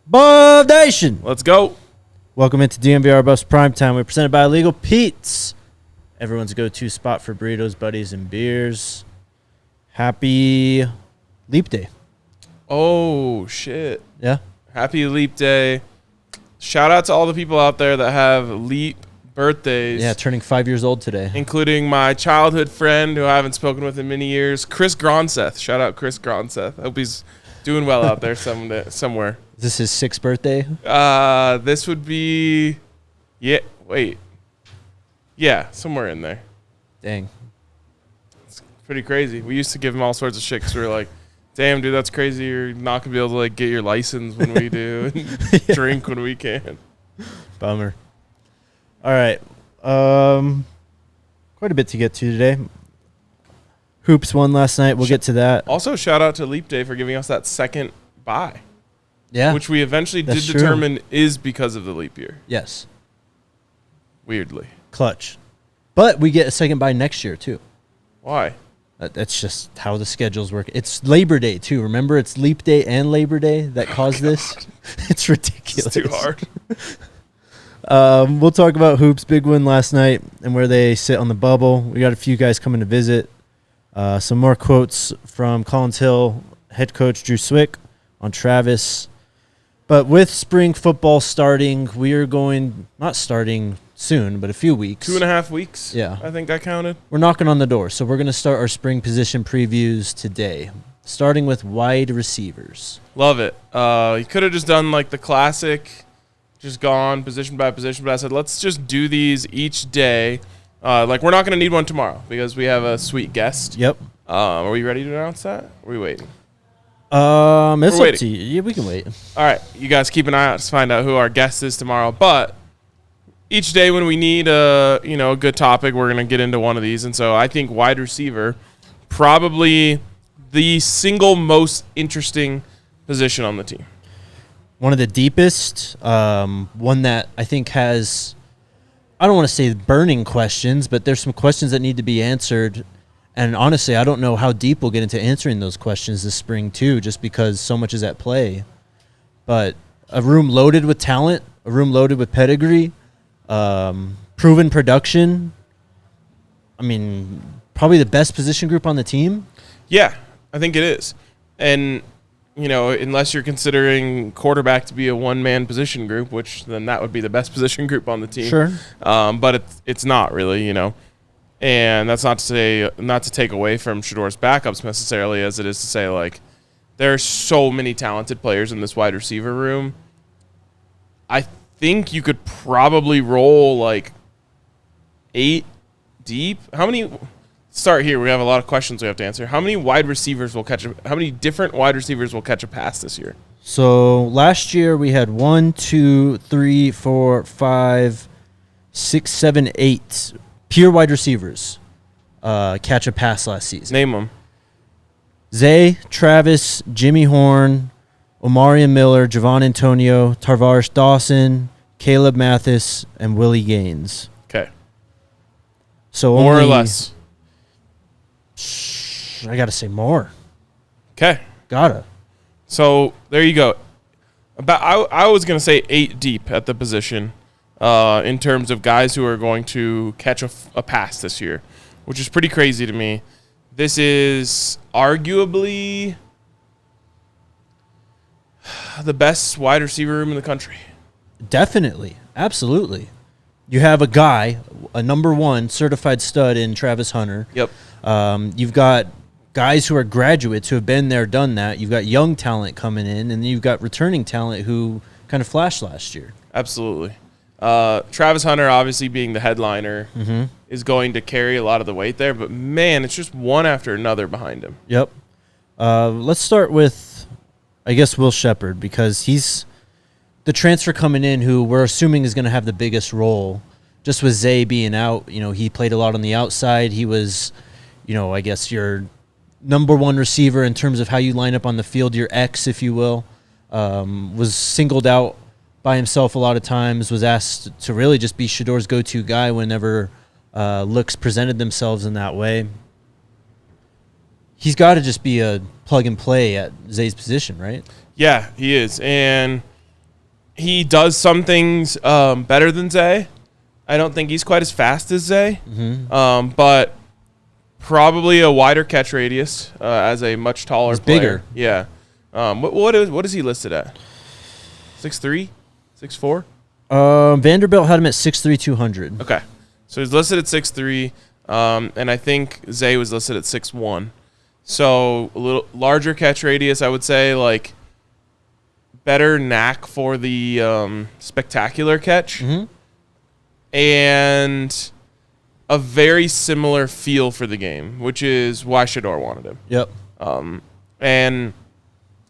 Buff Nation. Let's go. Welcome into DNVR Buffs Primetime. We're presented by Illegal Pete's, everyone's go-to spot for burritos, buddies, and beers. Happy Leap Day. Oh, shit. Yeah? Happy Leap Day. Shout out to all the people out there that have Leap birthdays. Yeah, turning 5 years old today. Including my childhood friend who I haven't spoken with in many years, Chris Gronseth. Shout out Chris Gronseth. I hope he's doing well out there somewhere. Is this his 6th birthday? This would be, somewhere in there. Dang. It's pretty crazy. We used to give him all sorts of shit because we were like, damn, dude, that's crazy. You're not going to be able to get your license when we do and drink when we can. Bummer. All right. Quite a bit to get to today. Hoops won last night. We'll get to that. Also, shout out to Leap Day for giving us that second bye. Yeah. Which we eventually did determine is because of the leap year. Yes. Weirdly. Clutch. But we get a second bye next year, too. Why? That's just how the schedules work. It's Labor Day, too. Remember, it's Leap Day and Labor Day that caused this? It's ridiculous. It's too hard. We'll talk about Hoops' big win last night and where they sit on the bubble. We got a few guys coming to visit. Some more quotes from Collins Hill head coach Drew Swick on Travis. But with spring football starting, we are going, not starting soon, but a few weeks. 2.5 weeks. Yeah. I think I counted. We're knocking on the door. So we're going to start our spring position previews today, starting with wide receivers. Love it. You could have just done like the classic, just gone position by position. But I said, let's just do these each day. We're not going to need one tomorrow because we have a sweet guest. Yep. Are we ready to announce that? Or are we waiting? It's up to you. Yeah, we can wait. All right. You guys keep an eye out to find out who our guest is tomorrow. But each day when we need a good topic, we're going to get into one of these. And so I think wide receiver, probably the single most interesting position on the team. One of the deepest, one that I think has, I don't want to say burning questions, but there's some questions that need to be answered. And honestly, I don't know how deep we'll get into answering those questions this spring too, just because so much is at play. But a room loaded with talent, a room loaded with pedigree, proven production. I mean, probably the best position group on the team. Yeah, I think it is. And, unless you're considering quarterback to be a one-man position group, which then that would be the best position group on the team. Sure. But it's not really, And that's not to take away from Shedor's backups necessarily, as it is to say, like, there are so many talented players in this wide receiver room. I think you could probably roll, 8 deep. How many – start here. We have a lot of questions we have to answer. How many different wide receivers will catch a pass this year? So last year we had 1, 2, 3, 4, 5, 6, 7, 8 pure wide receivers catch a pass last season. Name them. Zay, Travis, Jimmy Horn, Omarion Miller, Javon Antonio, Tarvarish Dawson, Caleb Mathis, and Willie Gaines. Okay. So more or less. I got to say more. Okay. Gotta. So there you go. I was going to say 8 deep at the position in terms of guys who are going to catch a pass this year, which is pretty crazy to me. This is arguably the best wide receiver room in the country. Definitely. Absolutely. You have a guy, a number 1 certified stud in Travis Hunter. Yep. You've got guys who are graduates who have been there, done that. You've got young talent coming in, and then you've got returning talent who kind of flashed last year. Absolutely. Travis Hunter, obviously being the headliner, is going to carry a lot of the weight there. But, man, it's just one after another behind him. Yep. Let's start with, I guess, Will Shepherd, because he's the transfer coming in who we're assuming is going to have the biggest role. Just with Zay being out, he played a lot on the outside. He was, I guess your number 1 receiver in terms of how you line up on the field, your X, if you will, was singled out by himself a lot of times, was asked to really just be Shedor's go-to guy whenever looks presented themselves in that way. He's got to just be a plug and play at Zay's position, right? Yeah, he is. And he does some things better than Zay. I don't think he's quite as fast as Zay, but probably a wider catch radius as a much taller player. Bigger. Yeah. What is he listed at? 6'3", 6'4"? Vanderbilt had him at 6'3", 200. Okay. So he's listed at 6'3", and I think Zay was listed at 6'1". So a little larger catch radius, I would say, like better knack for the spectacular catch, and a very similar feel for the game, which is why Shedeur wanted him. Yep. And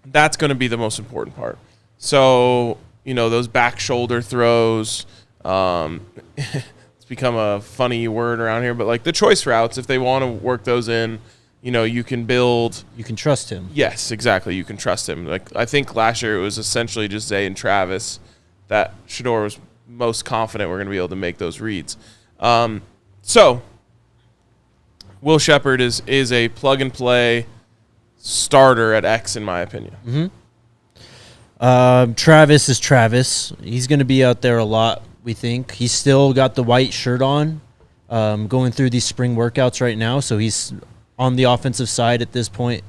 that's going to be the most important part. So, those back shoulder throws, it's become a funny word around here, but like the choice routes, if they want to work those in, you can build. You can trust him. Yes, exactly. You can trust him. Like I think last year it was essentially just Zay and Travis that Shedeur was most confident we're going to be able to make those reads. So Will Sheppard is a plug and play starter at X in my opinion. Travis is Travis. He's going to be out there a lot, we think. He's still got the white shirt on, going through these spring workouts right now, so he's on the offensive side at this point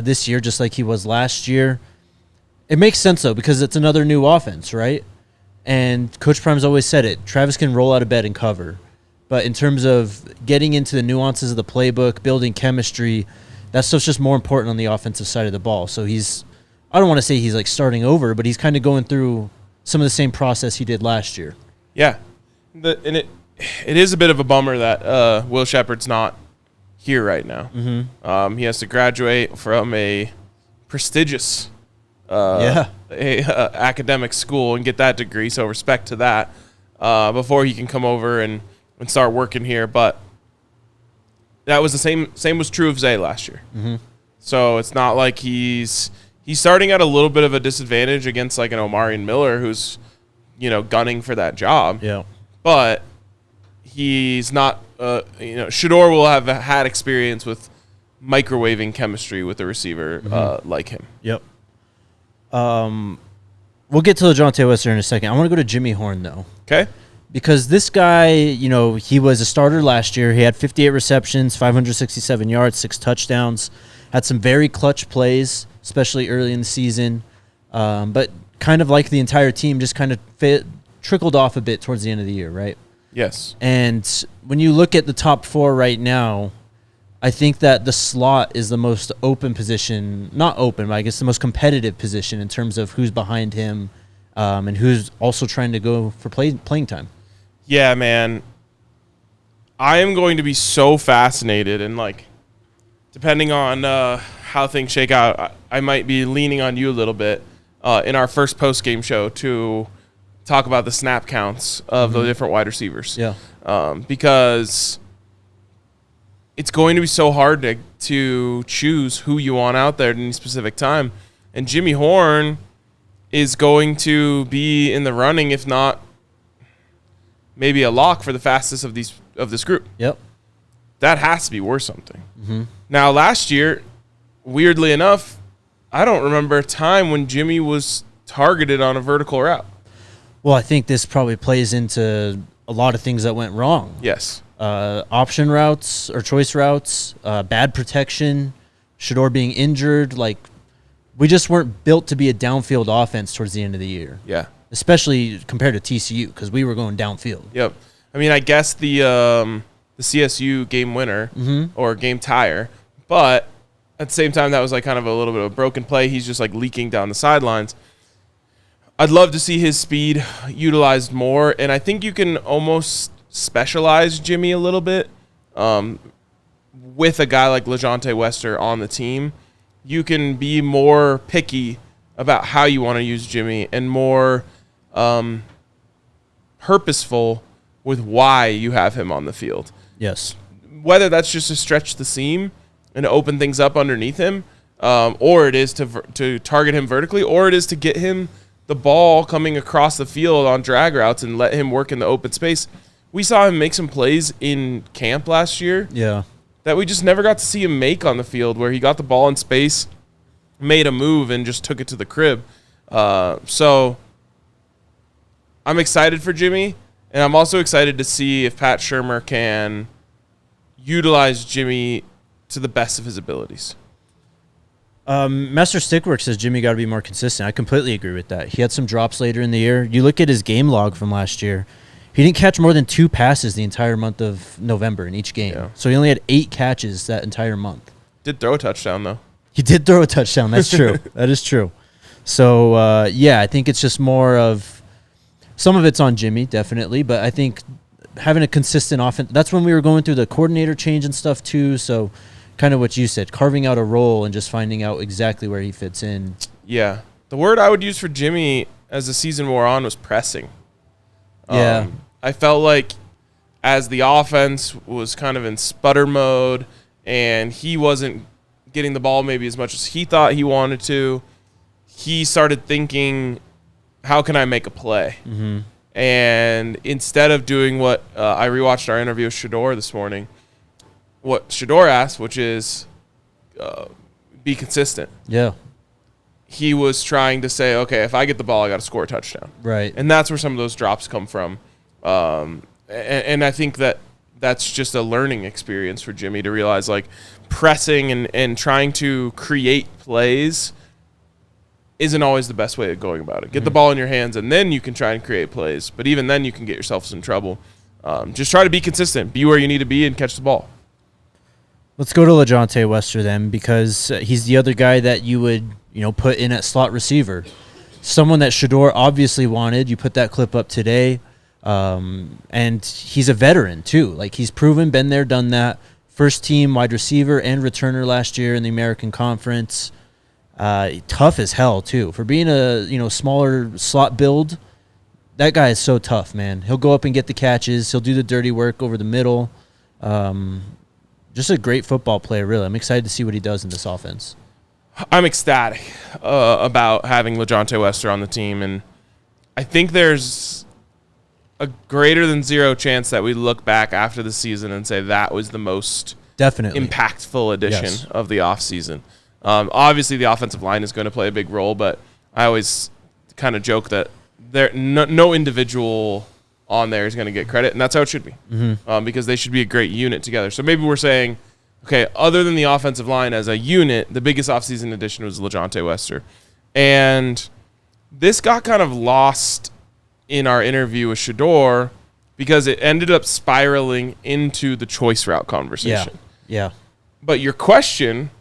this year, just like he was last year. It makes sense, though, because it's another new offense, right? And Coach Prime's always said it. Travis can roll out of bed and cover. But in terms of getting into the nuances of the playbook, building chemistry, that stuff's just more important on the offensive side of the ball. So he's – I don't want to say he's, like, starting over, but he's kind of going through some of the same process he did last year. Yeah. And it is a bit of a bummer that Will Sheppard's not here right now. He has to graduate from a prestigious academic school and get that degree, so respect to that, before he can come over and start working here. But that was the same was true of Zay last year. So it's not like he's starting at a little bit of a disadvantage against like an Omarion Miller who's gunning for that job. Yeah. But he's not Shedeur will have had experience with microwaving chemistry with a receiver like him. Yep. We'll get to LeJohntay Wester in a second. I want to go to Jimmy Horn, though. Okay. Because this guy, he was a starter last year. He had 58 receptions, 567 yards, 6 touchdowns. Had some very clutch plays, especially early in the season. But kind of like the entire team, just kind of trickled off a bit towards the end of the year, right? Yes. And when you look at the top 4 right now, I think that the slot is the most open position, not open, but I guess the most competitive position in terms of who's behind him and who's also trying to go for playing time. Yeah, man. I am going to be so fascinated, and like, depending on how things shake out, I might be leaning on you a little bit in our first post-game show to talk about the snap counts of the different wide receivers. Yeah. Because it's going to be so hard to choose who you want out there at any specific time. And Jimmy Horn is going to be in the running, if not maybe a lock for the fastest of this group. Yep. That has to be worth something. Now, last year, weirdly enough, I don't remember a time when Jimmy was targeted on a vertical route. Well, I think this probably plays into a lot of things that went wrong. Yes. Option routes or choice routes, bad protection, Shedeur being injured. Like, we just weren't built to be a downfield offense towards the end of the year. Yeah. Especially compared to TCU, because we were going downfield. Yep. I mean, I guess the CSU game winner or game tire, but at the same time, that was like kind of a little bit of a broken play. He's just like leaking down the sidelines. I'd love to see his speed utilized more, and I think you can almost specialize Jimmy a little bit with a guy like LeJohntay Wester on the team. You can be more picky about how you want to use Jimmy and more purposeful with why you have him on the field. Yes. Whether that's just to stretch the seam and to open things up underneath him, or it is to target him vertically, or it is to get him the ball coming across the field on drag routes and let him work in the open space. We saw him make some plays in camp last year that we just never got to see him make on the field, where he got the ball in space, made a move, and just took it to the crib. So I'm excited for Jimmy, and I'm also excited to see if Pat Shurmur can utilize Jimmy to the best of his abilities. Master Stickwork says Jimmy got to be more consistent. I completely agree with that. He had some drops later in the year. You look at his game log from last year. He didn't catch more than 2 passes the entire month of November in each game. Yeah. So he only had 8 catches that entire month. Did throw a touchdown, though. He did throw a touchdown. That's true. That is true. So, I think it's just more of some of it's on Jimmy, definitely. But I think having a consistent offense, that's when we were going through the coordinator change and stuff, too. So kind of what you said, carving out a role and just finding out exactly where he fits in. Yeah. The word I would use for Jimmy as the season wore on was pressing. Yeah. I felt like as the offense was kind of in sputter mode and he wasn't getting the ball maybe as much as he thought he wanted to, he started thinking, how can I make a play? Mm-hmm. And instead of doing what I rewatched our interview with Shedeur this morning, what Shedeur asked, which is be consistent. Yeah. He was trying to say, okay, if I get the ball, I got to score a touchdown. Right. And that's where some of those drops come from. And I think that's just a learning experience for Jimmy to realize, like, pressing and trying to create plays isn't always the best way of going about it. Get the ball in your hands, and then you can try and create plays. But even then, you can get yourself in trouble. Just try to be consistent. Be where you need to be and catch the ball. Let's go to LaJohntay Wester then, because he's the other guy that you would, put in at slot receiver. Someone that Shedeur obviously wanted. You put that clip up today. And he's a veteran, too. Like, he's proven, been there, done that. First team wide receiver and returner last year in the American Conference. Tough as hell, too. For being a, smaller slot build, that guy is so tough, man. He'll go up and get the catches. He'll do the dirty work over the middle. Just a great football player, really. I'm excited to see what he does in this offense. I'm ecstatic about having LaJohntay Wester on the team, and I think there's a greater than 0 chance that we look back after the season and say that was the most definitely impactful addition of the offseason. Obviously, the offensive line is going to play a big role, but I always kind of joke that no individual on there is going to get credit, and that's how it should be, because they should be a great unit together. So maybe we're saying, okay, other than the offensive line as a unit, the biggest offseason addition was LaJohntay Wester. And this got kind of lost in our interview with Shedeur because it ended up spiraling into the choice route conversation. Yeah. But your question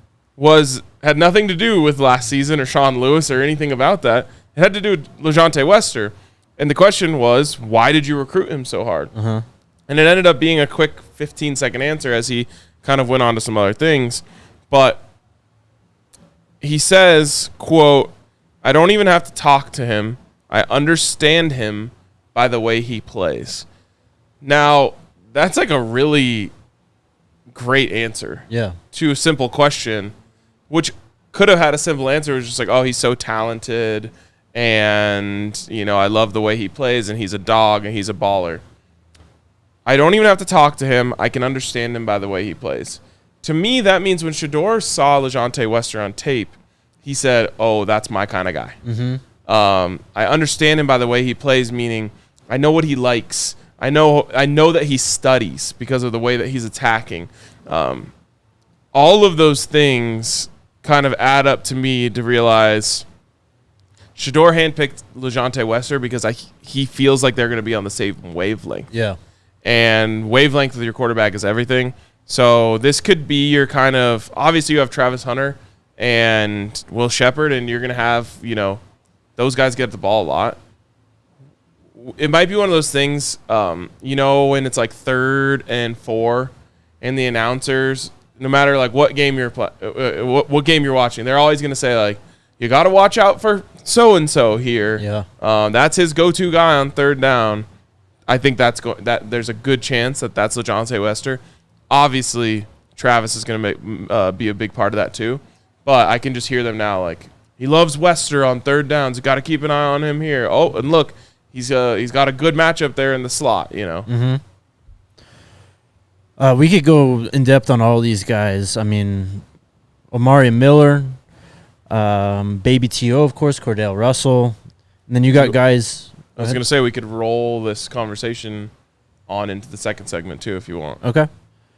had nothing to do with last season or Sean Lewis or anything about that. It had to do with LaJohntay Wester. And the question was, why did you recruit him so hard? Uh-huh. And it ended up being a quick 15-second answer as he kind of went on to some other things. But he says, quote, I don't even have to talk to him. I understand him by the way he plays. Now, that's like a really great answer to a simple question, which could have had a simple answer. It was just like, oh, he's so talented, and, I love the way he plays, and he's a dog, and he's a baller. I don't even have to talk to him. I can understand him by the way he plays. To me, that means when Shedeur saw LaJohntay Wester on tape, he said, oh, that's my kind of guy. Mm-hmm. I understand him by the way he plays, meaning I know what he likes. I know that he studies because of the way that he's attacking. All of those things kind of add up to me to realize Shedeur handpicked LaJohntay Wester because he feels like they're going to be on the same wavelength. Yeah. And wavelength with your quarterback is everything. So this could be your kind of – obviously you have Travis Hunter and Will Shepherd, and you're going to have, those guys get the ball a lot. It might be one of those things, when it's like 3rd and 4, and the announcers, no matter like what game you're what game you're watching, they're always going to say like, you got to watch out for so-and-so here. Yeah. That's his go-to guy on 3rd down. I think that there's a good chance that's LaJohntay Wester. Obviously, Travis is going to be a big part of that too. But I can just hear them now, like, he loves Wester on 3rd downs. Got to keep an eye on him here. Oh, and look, he's got a good matchup there in the slot, Mm-hmm. We could go in depth on all these guys. I mean, Omari Miller, Baby T.O., of course, Cordell Russell. And then you got guys I was going to say we could roll this conversation on into the second segment too if you want. Okay.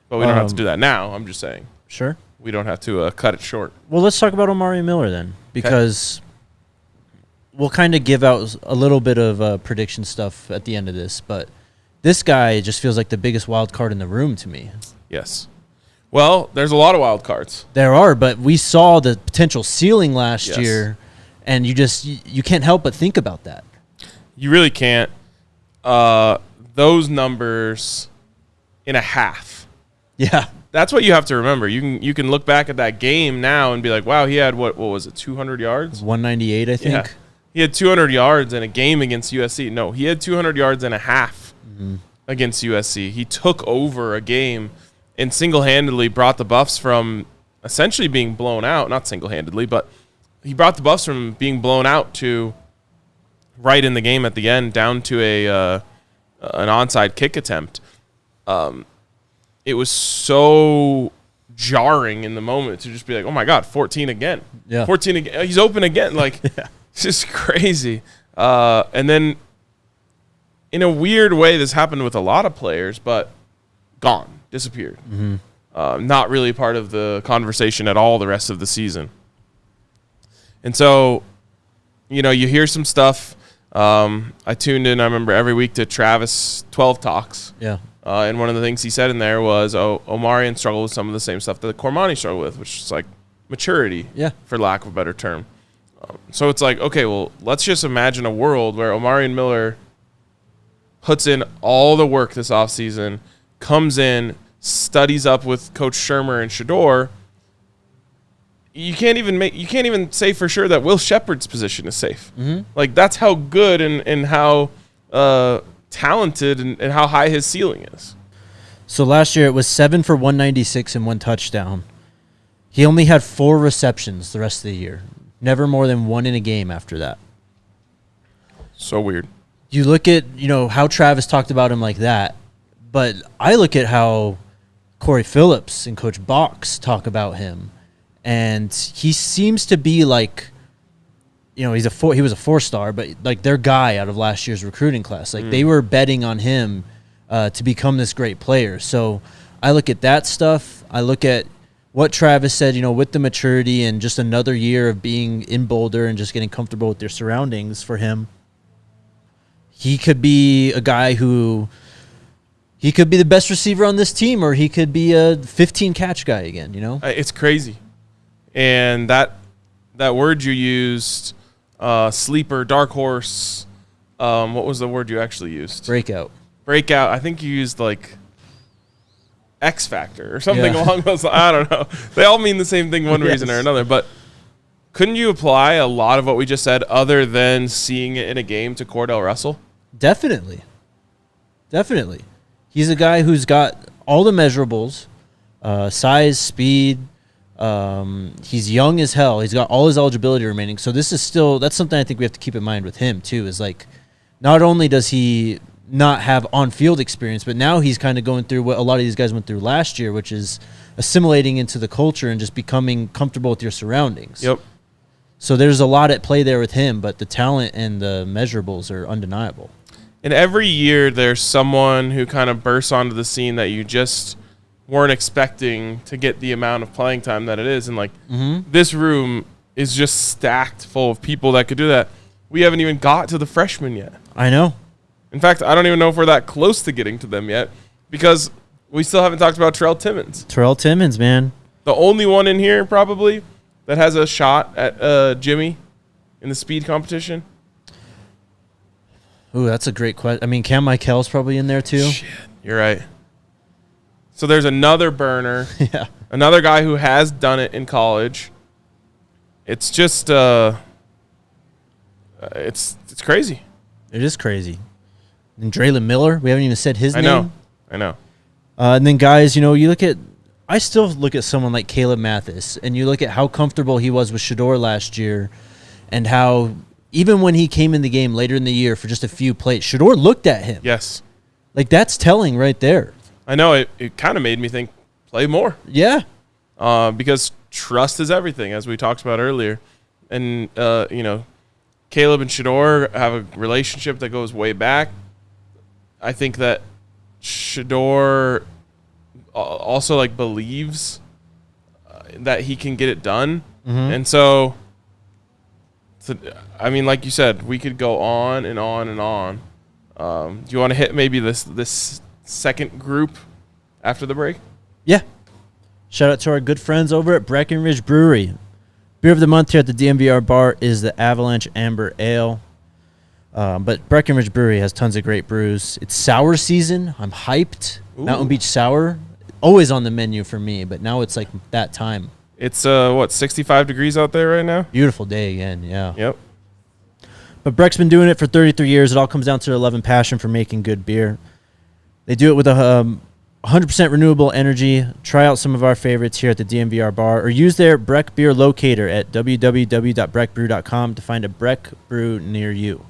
But we don't have to do that now. I'm just saying. Sure. We don't have to cut it short. Well, let's talk about Omari Miller then, because we'll kind of give out a little bit of prediction stuff at the end of this, but this guy just feels like the biggest wild card in the room to me. Yes. Well, there's a lot of wild cards. There are, but we saw the potential ceiling last year, and you can't help but think about that. You really can't. Those numbers in a half. Yeah. That's what you have to remember. You can look back at that game now and be like, wow, he had what was it, 200 yards? 198, I think. Yeah. He had 200 yards in a game against USC. No, he had 200 yards and a half against USC. He took over a game and single-handedly brought the Buffs from essentially being blown out. Not single-handedly, but he brought the Buffs from being blown out to right in the game at the end, down to an onside kick attempt. It was so jarring in the moment to just be like, oh, my God, 14 again. Yeah. 14 again. He's open again. Like, it's just crazy. And then in a weird way, this happened with a lot of players, but gone. Disappeared. Not really part of the conversation at all the rest of the season. And so, you hear some stuff. I tuned in, I remember, every week to Travis 12 Talks. Yeah. And one of the things he said in there was, Omarion struggled with some of the same stuff that Cormani struggled with, which is like maturity, for lack of a better term. So it's like, okay, well, let's just imagine a world where Omarion Miller puts in all the work this offseason, comes in, studies up with Coach Shermer and Shedeur. You can't even say for sure that Will Shepard's position is safe. Like, that's how good and how talented and how high his ceiling is. So last year it was 7 for 196 and 1 touchdown. He only had 4 receptions the rest of the year. Never more than 1 in a game after that. So weird. You look at, how Travis talked about him like that, but I look at how Corey Phillips and Coach Box talk about him, and he seems to be like, he was a 4-star, but like their guy out of last year's recruiting class. Like they were betting on him to become this great player. So I look at that stuff. I look at what Travis said, with the maturity and just another year of being in Boulder and just getting comfortable with their surroundings for him. He could be a guy who he could be the best receiver on this team, or he could be a 15-catch guy again, It's crazy. And that word you used, sleeper, dark horse, what was the word you actually used? Breakout. I think you used, like, X Factor or something along those lines. I don't know. They all mean the same thing one reason or another. But couldn't you apply a lot of what we just said other than seeing it in a game to Cordell Russell? Definitely. He's a guy who's got all the measurables, size, speed. He's young as hell. He's got all his eligibility remaining. So that's something I think we have to keep in mind with him too, is like, not only does he not have on-field experience, but now he's kind of going through what a lot of these guys went through last year, which is assimilating into the culture and just becoming comfortable with your surroundings. Yep. So there's a lot at play there with him, but the talent and the measurables are undeniable. And every year there's someone who kind of bursts onto the scene that you just weren't expecting to get the amount of playing time that it is. And, like, this room is just stacked full of people that could do that. We haven't even got to the freshmen yet. I know. In fact, I don't even know if we're that close to getting to them yet, because we still haven't talked about Terrell Timmons. Terrell Timmons, man. The only one in here probably that has a shot at Jimmy in the speed competition. Ooh, that's a great question. I mean, Cam Michael's probably in there too. Shit, you're right. So there's another burner. Yeah. Another guy who has done it in college. It's just it's crazy. It is crazy. And Draylon Miller, we haven't even said his name. I know. And then guys, I still look at someone like Caleb Mathis, and you look at how comfortable he was with Shedeur last year, and how even when he came in the game later in the year for just a few plays, Shedeur looked at him. Yes. Like, that's telling right there. I know. It kind of made me think, play more. Yeah. Because trust is everything, as we talked about earlier. And, Caleb and Shador have a relationship that goes way back. I think that Shador also like believes that he can get it done. And so, I mean, like you said, we could go on and on and on. Do you want to hit maybe this second group after the break? Yeah. Shout out to our good friends over at Breckenridge Brewery. Beer of the month here at the DNVR bar is the Avalanche Amber Ale. But Breckenridge Brewery has tons of great brews. It's sour season. I'm hyped. Ooh. Mountain Beach Sour, always on the menu for me, but now it's like that time. It's 65 degrees out there right now? Beautiful day again, yeah. Yep. But Breck's been doing it for 33 years. It all comes down to their love and passion for making good beer. They do it with a 100% renewable energy. Try out some of our favorites here at the DNVR bar or use their Breck Beer locator at www.breckbrew.com to find a Breck brew near you.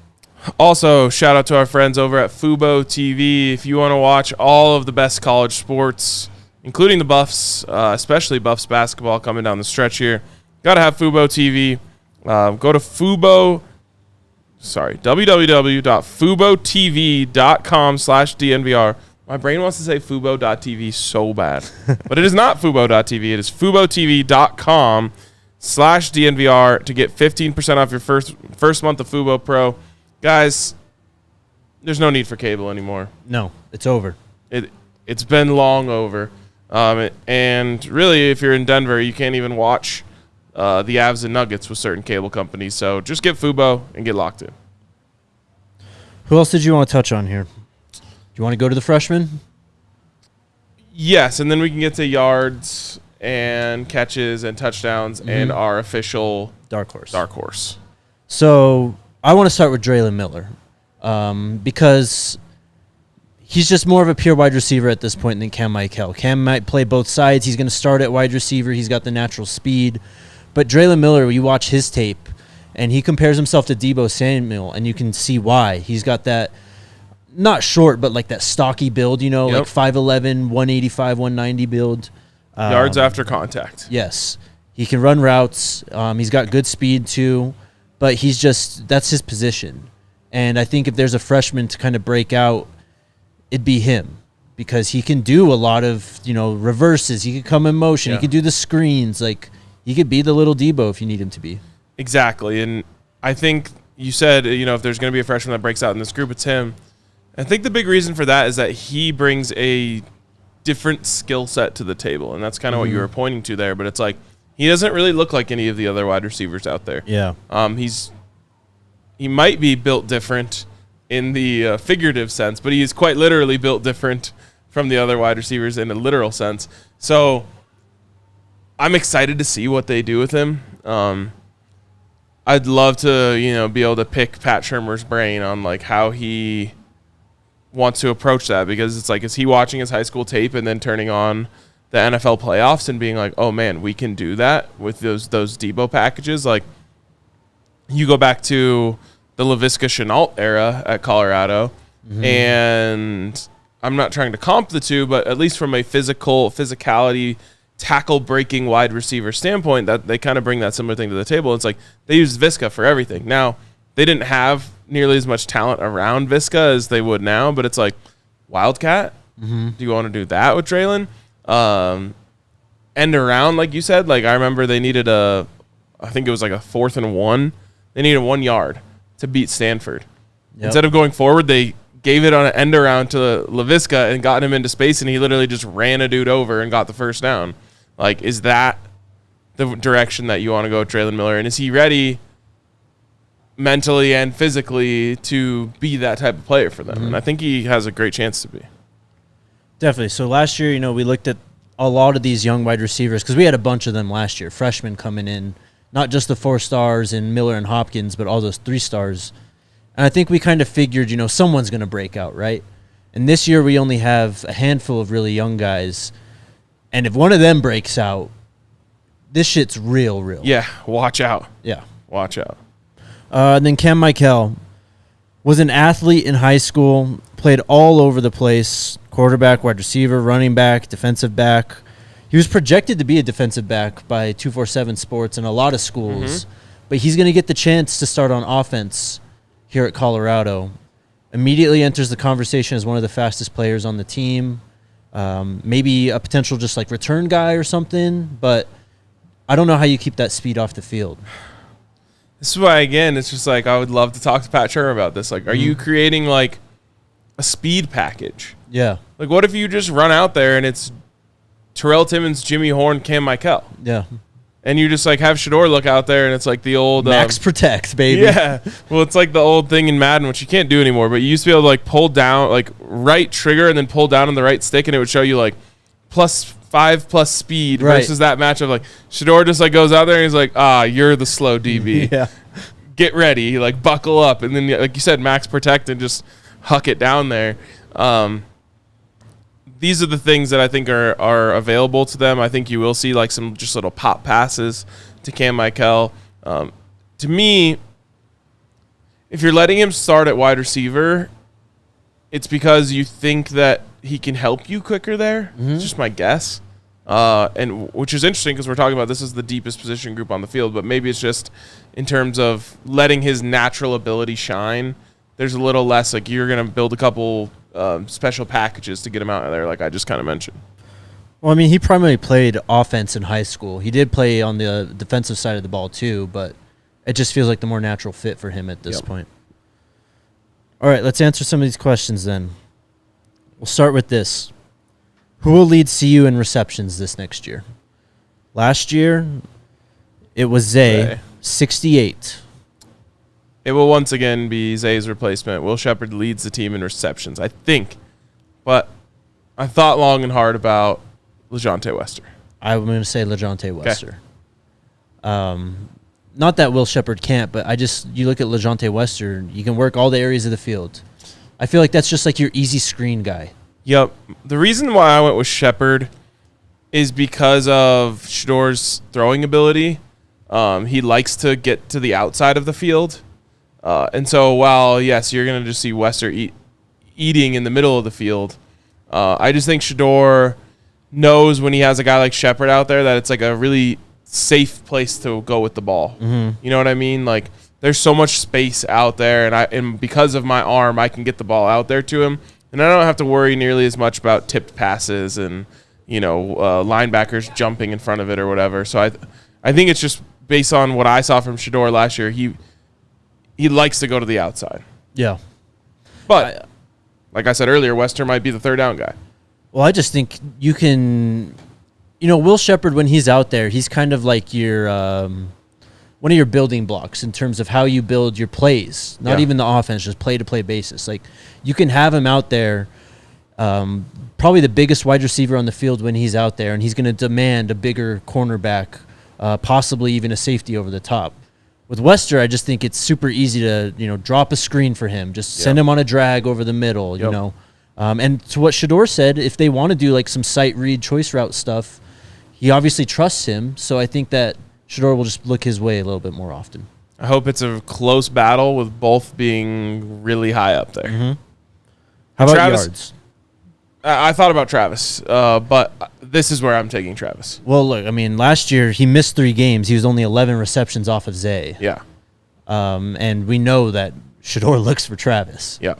Also, shout out to our friends over at Fubo TV. If you want to watch all of the best college sports, including the Buffs, especially Buffs basketball coming down the stretch here, got to have Fubo TV. Go to www.FuboTV.com/DNVR. My brain wants to say Fubo.tv so bad, but it is not Fubo.tv. It is FuboTV.com/DNVR to get 15% off your first month of Fubo Pro. Guys, there's no need for cable anymore. No, it's over. It's been long over. And really, if you're in Denver, you can't even watch the Avs and Nuggets with certain cable companies. So just get Fubo and get locked in. Who else did you want to touch on here? Do you want to go to the freshmen? Yes, and then we can get to yards and catches and touchdowns and our official dark horse. So I want to start with Draylon Miller because he's just more of a pure wide receiver at this point than Cam Michael. Cam might play both sides. He's going to start at wide receiver. He's got the natural speed. But Draylon Miller, you watch his tape, and he compares himself to Deebo Samuel, and you can see why. He's got that, not short, but like that stocky build, like 5'11", 185, 190 build. Yards after contact. Yes. He can run routes. He's got good speed too. But that's his position. And I think if there's a freshman to kind of break out, it'd be him because he can do a lot of, reverses. He could come in motion. He could do the screens. Like, he could be the little Debo if you need him to be. Exactly. And I think you said, if there's going to be a freshman that breaks out in this group, it's him. I think the big reason for that is that he brings a different skill set to the table. And that's kind of what you were pointing to there. But it's like, he doesn't really look like any of the other wide receivers out there. Yeah. He might be built different in the figurative sense, but he is quite literally built different from the other wide receivers in a literal sense. So I'm excited to see what they do with him. I'd love to, be able to pick Pat Shurmur's brain on like how he wants to approach that because it's like, is he watching his high school tape and then turning on the NFL playoffs and being like, oh man, we can do that with those Debo packages? Like, you go back to the Laviska Shenault era at Colorado, and I'm not trying to comp the two, but at least from a physicality, tackle-breaking wide receiver standpoint, that they kind of bring that similar thing to the table. It's like they use Viska for everything. Now, they didn't have nearly as much talent around Viska as they would now, but it's like, Wildcat? Do you want to do that with Draylon? End around, like you said, like I remember they needed I think it was like a 4th and 1. They needed 1 yard to beat Stanford. Yep. Instead of going forward, they gave it on an end around to Laviska and got him into space, and he literally just ran a dude over and got the first down. Like, is that the direction that you want to go with Draylon Miller? And is he ready mentally and physically to be that type of player for them? And I think he has a great chance to be. Definitely. So last year, we looked at a lot of these young wide receivers because we had a bunch of them last year, freshmen coming in, not just the 4 stars and Miller and Hopkins, but all those 3 stars. And I think we kind of figured, someone's going to break out, right? And this year we only have a handful of really young guys. And if one of them breaks out, this shit's real. Yeah, watch out. Yeah. Watch out. And then Cam Michael was an athlete in high school, played all over the place, quarterback, wide receiver, running back, defensive back. He was projected to be a defensive back by 247 Sports and a lot of schools, but he's going to get the chance to start on offense here at Colorado. Immediately enters the conversation as one of the fastest players on the team. Maybe a potential just like return guy or something, but I don't know how you keep that speed off the field. This is why, again, it's just like I would love to talk to Pat Shermer about this. Like, are you creating like a speed package? Yeah. Like, what if you just run out there and it's Terrell Timmons, Jimmy Horn, Cam Michael? Yeah. And you just like have Shedeur look out there and it's like the old max protect, baby. Yeah. Well, it's like the old thing in Madden, which you can't do anymore, but you used to be able to like pull down, like right trigger and then pull down on the right stick, and it would show you like +5 speed versus that matchup. Like Shedeur just like goes out there and he's like, you're the slow DB. Yeah. Get ready, like buckle up. And then, like you said, max protect and just huck it down there. These are the things that I think are available to them. I think you will see like some just little pop passes to Cam Michael. To me, if you're letting him start at wide receiver, it's because you think that he can help you quicker there. It's just my guess. And which is interesting because we're talking about this is the deepest position group on the field, but maybe it's just in terms of letting his natural ability shine. There's a little less like you're going to build a couple special packages to get him out of there, like I just kind of mentioned. Well, I mean, he primarily played offense in high school. He did play on the defensive side of the ball too, but it just feels like the more natural fit for him at this point. All right, let's answer some of these questions then. We'll start with this. Who will lead CU in receptions this next year? Last year, it was Zay. 68. It will once again be Zay's replacement. Will Shepherd leads the team in receptions, I think. But I thought long and hard about LeJontay Wester. I'm going to say LeJontay Wester. Not that Will Shepherd can't, but you look at LeJontay Wester, you can work all the areas of the field. I feel like that's just like your easy screen guy. Yep. The reason why I went with Shepherd is because of Shedeur's throwing ability. He likes to get to the outside of the field. And so while, yes, you're going to just see Wester eating in the middle of the field, I just think Shedeur knows when he has a guy like Shepherd out there that it's like a really safe place to go with the ball. You know what I mean? Like there's so much space out there, and because of my arm, I can get the ball out there to him. And I don't have to worry nearly as much about tipped passes and, linebackers jumping in front of it or whatever. So I think it's just based on what I saw from Shedeur last year, he likes to go to the outside. Yeah. But, like I said earlier, Wester might be the third down guy. Well, I just think you can, Will Shepherd, when he's out there, he's kind of like your one of your building blocks in terms of how you build your plays, not even the offense, just play-to-play basis. Like, you can have him out there, probably the biggest wide receiver on the field when he's out there, and he's going to demand a bigger cornerback, possibly even a safety over the top. With Wester, I just think it's super easy to, drop a screen for him. Just send him on a drag over the middle, And to what Shedeur said, if they want to do like some sight read choice route stuff, he obviously trusts him. So I think that Shedeur will just look his way a little bit more often. I hope it's a close battle with both being really high up there. How about yards? I thought about Travis, but this is where I'm taking Travis. Well, look, I mean, last year he missed 3 games. He was only 11 receptions off of Zay. Yeah. And we know that Shedeur looks for Travis. Yeah.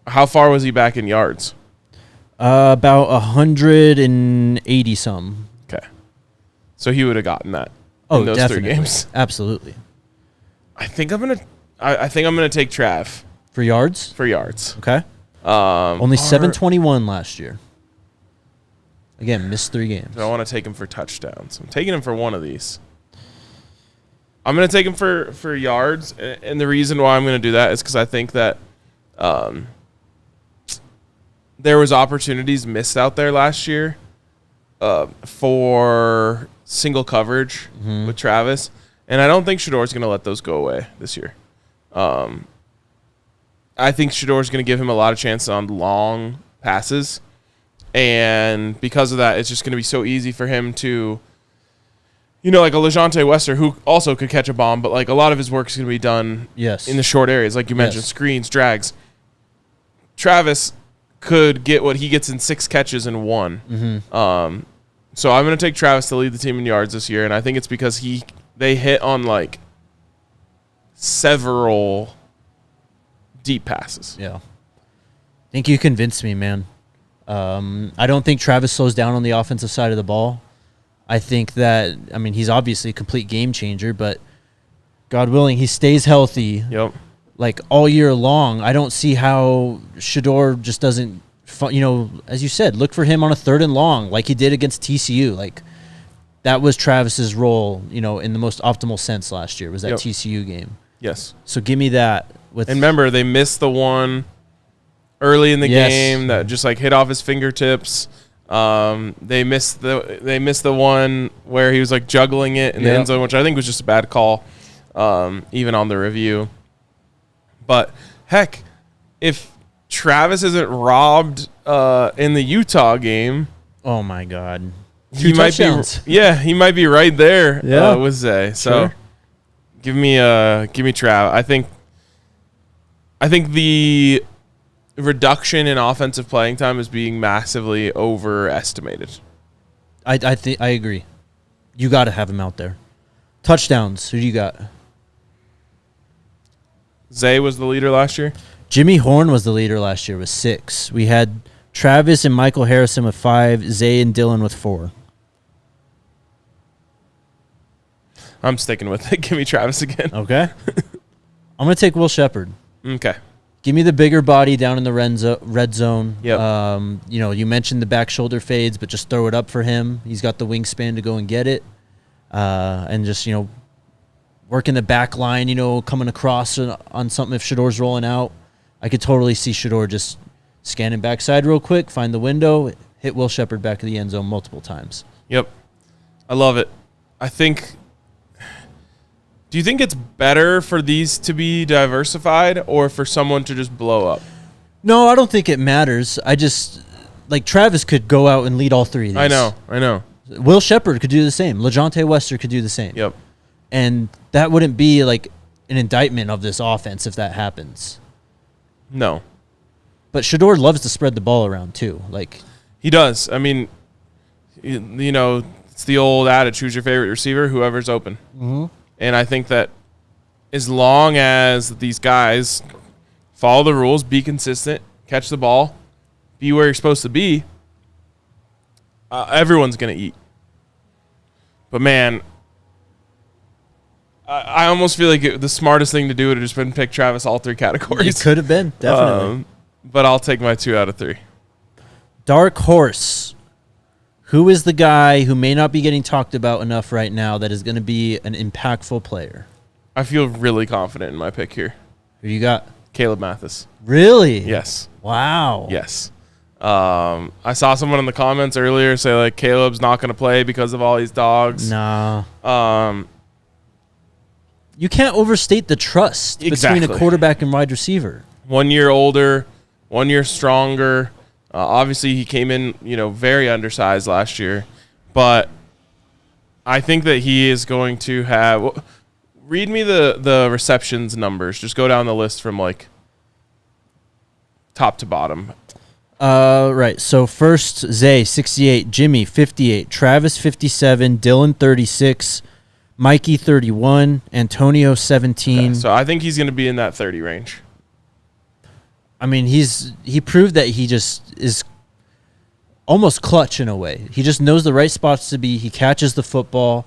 How far was he back in yards? About 180 some. Okay. So he would have gotten that in those definitely. 3 games. Absolutely. I think I'm gonna take Trav For yards? for yards. Okay. Only 721 last year. Again, missed 3 games. I want to take him for touchdowns. I'm taking him for one of these. I'm going to take him for yards, and the reason why I'm going to do that is because I think that there was opportunities missed out there last year for single coverage with Travis, and I don't think Shedeur's going to let those go away this year. I think Shedeur's going to give him a lot of chances on long passes, and because of that, it's just going to be so easy for him to, like a LeJontay Wester, who also could catch a bomb, but like a lot of his work is going to be done in the short areas, like you mentioned, screens, drags. Travis could get what he gets in 6 catches in 1. So I'm going to take Travis to lead the team in yards this year, and I think it's because they hit on like several deep passes. Yeah. I think you convinced me, man. I don't think Travis slows down on the offensive side of the ball. I think that, I mean, he's obviously a complete game changer, but God willing, he stays healthy. Yep. Like all year long. I don't see how Shedeur just doesn't, as you said, look for him on a 3rd and long like he did against TCU. Like that was Travis's role, in the most optimal sense last year was that TCU game. Yes. So give me that. And remember, they missed the one early in the game that just like hit off his fingertips. They missed the one where he was like juggling it in the end zone, which I think was just a bad call, even on the review. But heck, if Travis isn't robbed in the Utah game, oh my God, he might be right there with Zay. So give me Trav. I think the reduction in offensive playing time is being massively overestimated. I agree. You got to have him out there. Touchdowns. Who do you got? Zay was the leader last year. Jimmy Horn was the leader last year with 6. We had Travis and Michael Harrison with 5, Zay and Dylan with 4. I'm sticking with it. Give me Travis again. Okay. I'm going to take Will Sheppard. Okay. Give me the bigger body down in the red zone. Yep. You mentioned the back shoulder fades, but just throw it up for him. He's got the wingspan to go and get it. And just, working the back line, coming across on something if Shedeur's rolling out. I could totally see Shedeur just scanning backside real quick, find the window, hit Will Sheppard back of the end zone multiple times. Yep. I love it. Do you think it's better for these to be diversified or for someone to just blow up? No, I don't think it matters. I just, Travis could go out and lead all 3 of these. I know. Will Sheppard could do the same. LeJontay Wester could do the same. Yep. And that wouldn't be an indictment of this offense if that happens. No. But Shedeur loves to spread the ball around too. He does. I mean, it's the old adage, choose your favorite receiver, whoever's open. Mm-hmm. And I think that as long as these guys follow the rules, be consistent, catch the ball, be where you're supposed to be, everyone's going to eat. But, man, I almost feel like the smartest thing to do would have just been pick Travis all 3 categories. It could have been, definitely. But I'll take my 2 out of 3. Dark horse. Who is the guy who may not be getting talked about enough right now that is going to be an impactful player? I feel really confident in my pick here. Who you got? Caleb Mathis. Really? Yes. Wow. Yes. I saw someone in the comments earlier say, Caleb's not going to play because of all these dogs. Nah. You can't overstate the trust between a quarterback and wide receiver. 1 year older, 1 year stronger. Obviously, he came in, very undersized last year. But I think that he is going to have – read me the receptions numbers. Just go down the list from, top to bottom. Right. So first, Zay, 68. Jimmy, 58. Travis, 57. Dylan, 36. Mikey, 31. Antonio, 17. Okay, so I think he's going to be in that 30 range. I mean, he proved that he just is almost clutch in a way. He just knows the right spots to be. He catches the football.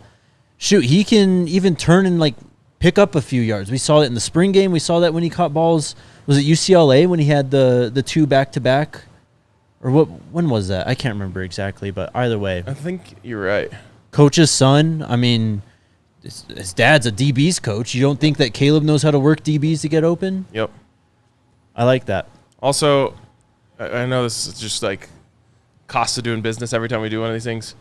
Shoot, he can even turn and pick up a few yards. We saw it in the spring game. We saw that when he caught balls. Was it UCLA when he had the 2 back-to-back? Or when was that? I can't remember exactly, but either way. I think you're right. Coach's son, I mean, his dad's a DB's coach. You don't think that Caleb knows how to work DBs to get open? Yep. I like that. Also, I know this is just cost of doing business every time we do one of these things.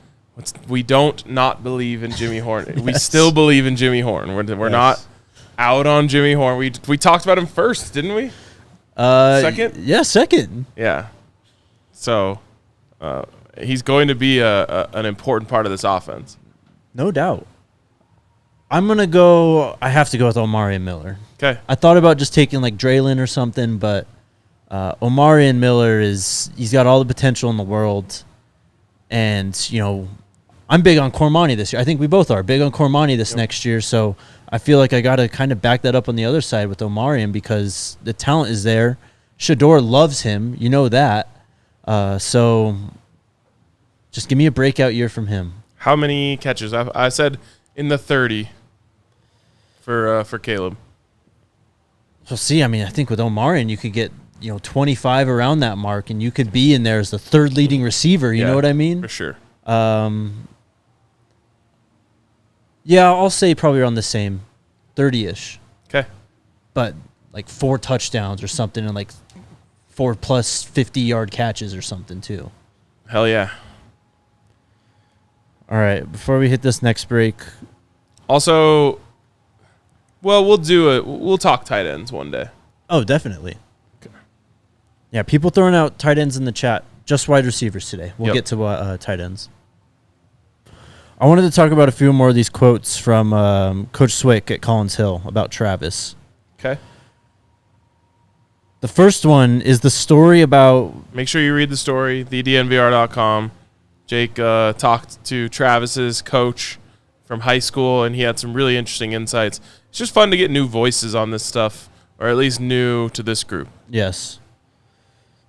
We don't not believe in Jimmy Horn. Yes. We still believe in Jimmy Horn. We're not out on Jimmy Horn. We talked about him first, didn't we? Second? Yeah, second. Yeah. So he's going to be an important part of this offense. No doubt. I have to go with Omari Miller. Okay. I thought about just taking Draylon or something, but Omari Miller he's got all the potential in the world. And, I'm big on Cormani this year. I think we both are big on Cormani this next year. So I feel like I got to kind of back that up on the other side with Omarion because the talent is there. Shedeur loves him. You know that. So just give me a breakout year from him. How many catches? I said in the 30 for Caleb. We'll see. I mean, I think with Omarion, you could get 25 around that mark, and you could be in there as the third leading receiver. You know what I mean? For sure. Yeah, I'll say probably around the same, 30-ish. Okay. But like 4 touchdowns or something, and like 4+ 50-yard catches or something too. Hell yeah. All right, before we hit this next break. Also, well, we'll talk tight ends one day. Oh, definitely. Okay. Yeah, people throwing out tight ends in the chat. Just wide receivers today. We'll get to tight ends. I wanted to talk about a few more of these quotes from Coach Swick at Collins Hill about Travis. Okay. The first one is the story about... Make sure you read the story, thednvr.com. Jake talked to Travis's coach from high school, and he had some really interesting insights. It's just fun to get new voices on this stuff, or at least new to this group. Yes.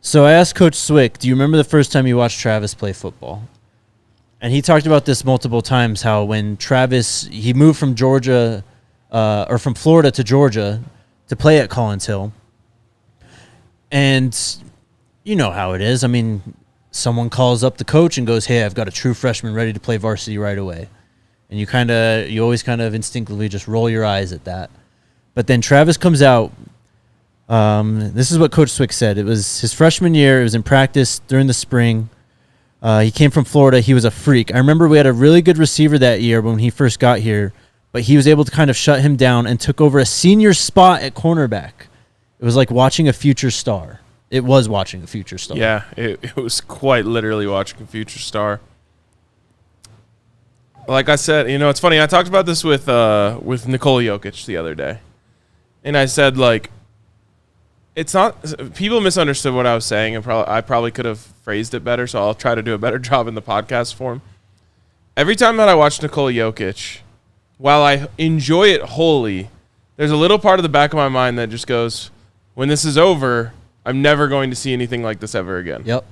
So I asked Coach Swick, do you remember the first time you watched Travis play football? And he talked about this multiple times, how when Travis, he moved from Georgia, or from Florida to Georgia to play at Collins Hill. And you know how it is. I mean, someone calls up the coach and goes, hey, I've got a true freshman ready to play varsity right away. And you always kind of instinctively just roll your eyes at that. But then Travis comes out. This is what Coach Swick said. It was his freshman year. It was in practice during the spring. He came from Florida. He was a freak. I remember we had a really good receiver that year when he first got here, but he was able to kind of shut him down and took over a senior spot at cornerback. It was like watching a future star. It was watching a future star. Yeah, it was quite literally watching a future star. Like I said, it's funny. I talked about this with Nikola Jokic the other day, and I said, like, it's not – people misunderstood what I was saying, and I probably could have phrased it better, so I'll try to do a better job in the podcast form. Every time that I watch Nikola Jokic, while I enjoy it wholly, there's a little part of the back of my mind that just goes, when this is over, I'm never going to see anything like this ever again. Yep.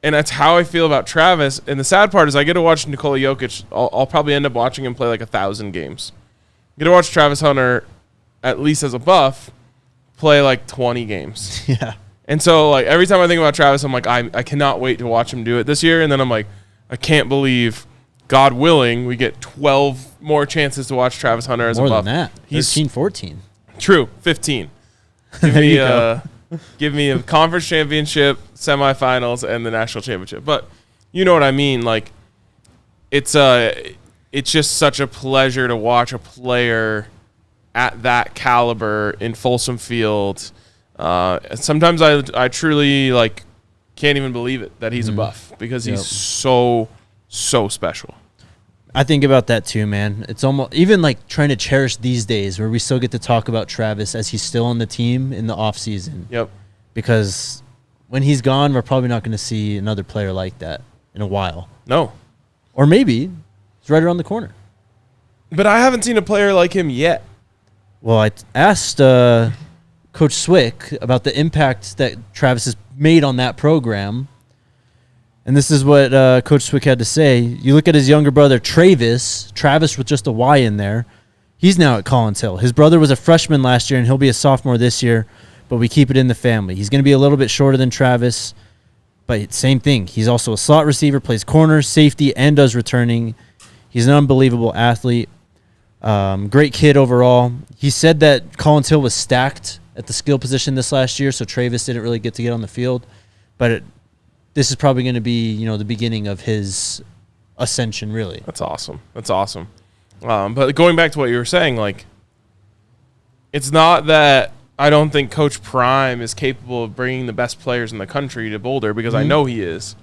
And that's how I feel about Travis. And the sad part is I get to watch Nikola Jokic. I'll probably end up watching him play like 1,000 games. I get to watch Travis Hunter, at least as a Buff, play like 20 games. Yeah. And so, like, every time I think about Travis, I'm like, I cannot wait to watch him do it this year. And then I'm like, I can't believe, God willing, we get 12 more chances to watch Travis Hunter as a Buff. More than that. He's 13, 14. True, 15. Give me a conference championship, semifinals, and the national championship. But you know what I mean. Like, it's just such a pleasure to watch a player at that caliber in Folsom Field. Sometimes I truly like can't even believe it that he's a Buff because he's so special. I think about that too, man. It's almost even like trying to cherish these days where we still get to talk about Travis as he's still on the team in the off season. Yep. Because when he's gone, we're probably not going to see another player like that in a while. No. Or maybe it's right around the corner. But I haven't seen a player like him yet. Well, I asked Coach Swick about the impact that Travis has made on that program. And this is what Coach Swick had to say. You look at his younger brother, Travis with just a Y in there. He's now at Collins Hill. His brother was a freshman last year, and he'll be a sophomore this year, but we keep it in the family. He's going to be a little bit shorter than Travis, but same thing. He's also a slot receiver, plays corner, safety, and does returning. He's an unbelievable athlete. Great kid overall. He said that Collins Hill was stacked at the skill position this last year, so Travis didn't really get to get on the field, but this is probably going to be, the beginning of his ascension, really. That's awesome. But going back to what you were saying, like, it's not that I don't think Coach Prime is capable of bringing the best players in the country to Boulder, because I know he is.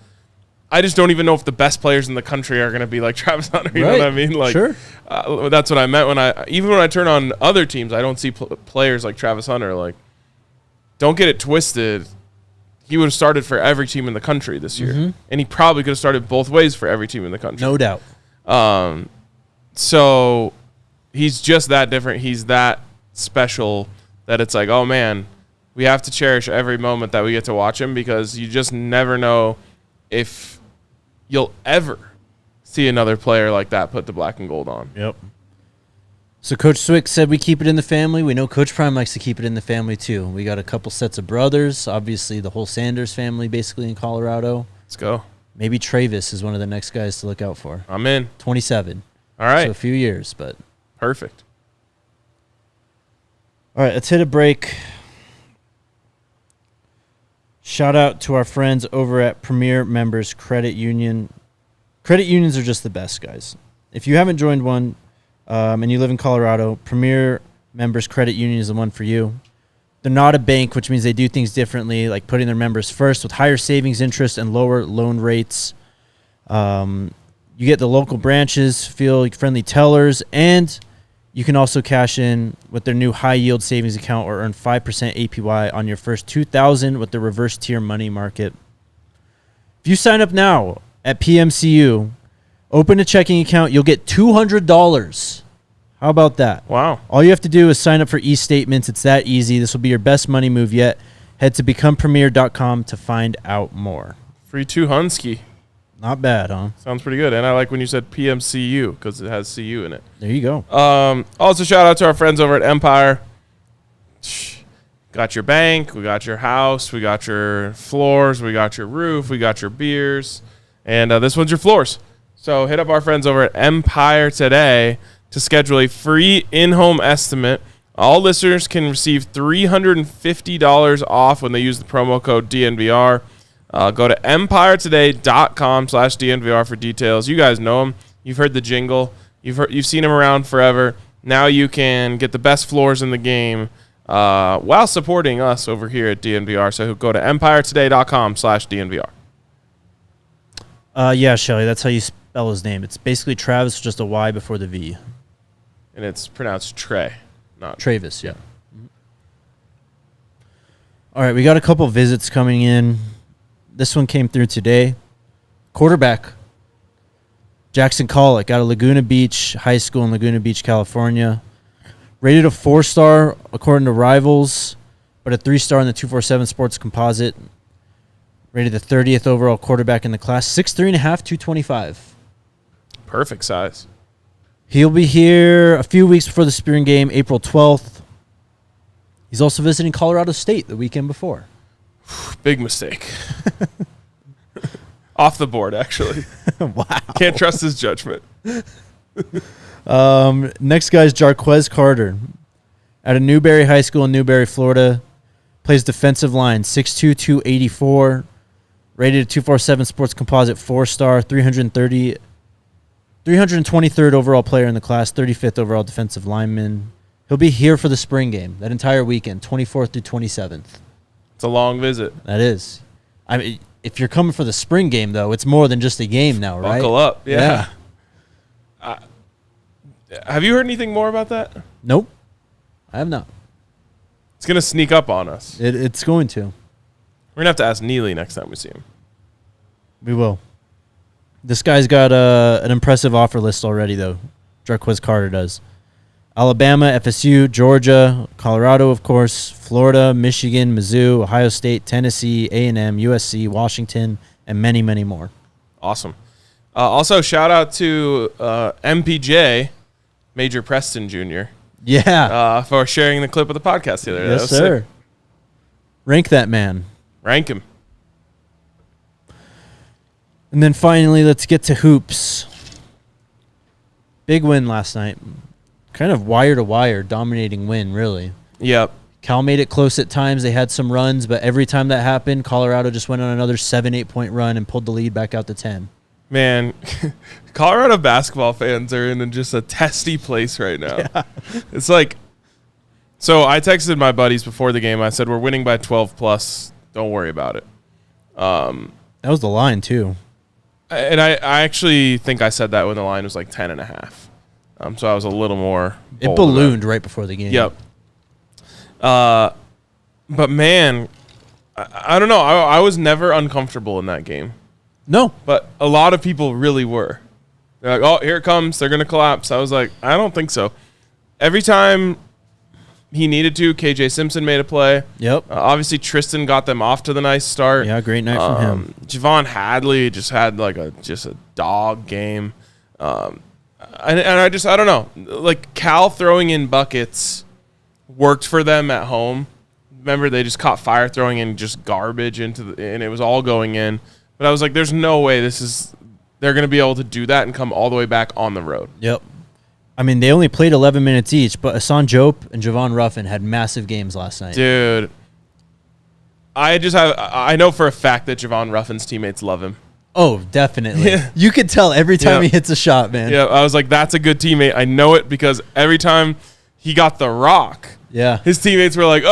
I just don't even know if the best players in the country are going to be like Travis Hunter. You know what I mean? Like, sure. That's what I meant when I turn on other teams, I don't see players like Travis Hunter. Like, don't get it twisted. He would have started for every team in the country this year. And he probably could have started both ways for every team in the country. No doubt. So he's just that different. He's that special that it's like, oh man, we have to cherish every moment that we get to watch him, because you just never know if you'll ever see another player like that put the black and gold on. Yep. So Coach Swick said we keep it in the family. We know Coach Prime likes to keep it in the family too. We got a couple sets of brothers. Obviously, the whole Sanders family basically in Colorado. Let's go. Maybe Travis is one of the next guys to look out for. I'm in. 27. All right. So a few years, but. Perfect. All right, let's hit a break. Shout out to our friends over at Premier Members Credit Union. Credit unions are just the best, guys. If you haven't joined one and you live in Colorado, Premier Members Credit Union is the one for you. They're not a bank, which means they do things differently, like putting their members first with higher savings interest and lower loan rates. You get the local branches, feel friendly tellers, and you can also cash in with their new high-yield savings account or earn 5% APY on your first $2,000 with the reverse tier money market. If you sign up now at PMCU, open a checking account, you'll get $200. How about that? Wow. All you have to do is sign up for e-statements. It's that easy. This will be your best money move yet. Head to becomepremier.com to find out more. Free 2 Hunsky. Not bad, huh? Sounds pretty good. And I like when you said PMCU because it has CU in it. There you go. Also, shout out to our friends over at Empire. Got your bank. We got your house. We got your floors. We got your roof. We got your beers. And this one's your floors. So hit up our friends over at Empire today to schedule a free in-home estimate. All listeners can receive $350 off when they use the promo code DNVR. Go to empiretoday.com/DNVR for details. You guys know him. You've heard the jingle. You've seen him around forever. Now you can get the best floors in the game while supporting us over here at DNVR. So go to empiretoday.com/DNVR. Yeah, Shelly, that's how you spell his name. It's basically Travis, just a Y before the V. And it's pronounced Trey, not Travis, yeah. All right, we got a couple visits coming in. This one came through today. Quarterback Jackson Collick out of Laguna Beach High School in Laguna Beach, California. Rated a 4-star according to Rivals, but a 3-star in the 247 Sports Composite. Rated the 30th overall quarterback in the class. 6'3.5", 225. perfect size. He'll be here a few weeks before the spring game, April 12th. He's also visiting Colorado State the weekend before. Big mistake. Off the board, actually. Wow. Can't trust his judgment. Next guy is Jarquez Carter out of Newberry High School in Newberry, Florida. Plays defensive line, 6'2", 284. Rated a 247 Sports Composite 4-star, 323rd overall player in the class, 35th overall defensive lineman. He'll be here for the spring game, that entire weekend, 24th through 27th. It's a long visit. That is. I mean, if you're coming for the spring game, though, it's more than just a game now, right? Buckle up. Yeah. Have you heard anything more about that? Nope. I have not. It's going to sneak up on us. It's going to. We're going to have to ask Neely next time we see him. We will. This guy's got an impressive offer list already, though. Jarquez Carter does. Alabama, FSU, Georgia, Colorado, of course, Florida, Michigan, Mizzou, Ohio State, Tennessee, A&M, USC, Washington, and many, many more. Awesome. Also, shout out to MPJ, Major Preston Jr. Yeah. For sharing the clip of the podcast the other day. Yes, sir. Sick. Rank that man. Rank him. And then finally, let's get to hoops. Big win last night. Kind of wire-to-wire, dominating win, really. Yep. Cal made it close at times. They had some runs, but every time that happened, Colorado just went on another 7-8-point run and pulled the lead back out to 10. Man, Colorado basketball fans are in just a testy place right now. Yeah. It's like, so I texted my buddies before the game. I said, we're winning by 12 plus. Don't worry about it. That was the line, too. And I actually think I said that when the line was like 10.5. So I was a little more bold. It ballooned right before the game. Yep. But man, I don't know. I was never uncomfortable in that game. No. But a lot of people really were. They're like, oh, here it comes. They're going to collapse. I was like, I don't think so. every time he needed to, KJ Simpson made a play. Yep. Obviously, Tristan got them off to the nice start. Yeah, great night from him. Javon Hadley just had like a dog game. And I don't know. Like Cal throwing in buckets worked for them at home. Remember, they just caught fire throwing in just garbage and it was all going in. But I was like, there's no way they're going to be able to do that and come all the way back on the road. Yep. I mean, they only played 11 minutes each, but Hassan Jope and Javon Ruffin had massive games last night. Dude, I know for a fact that Javon Ruffin's teammates love him. Oh, definitely. Yeah. You could tell every time he hits a shot, man. Yeah, I was like, that's a good teammate. I know it because every time he got the rock, his teammates were like,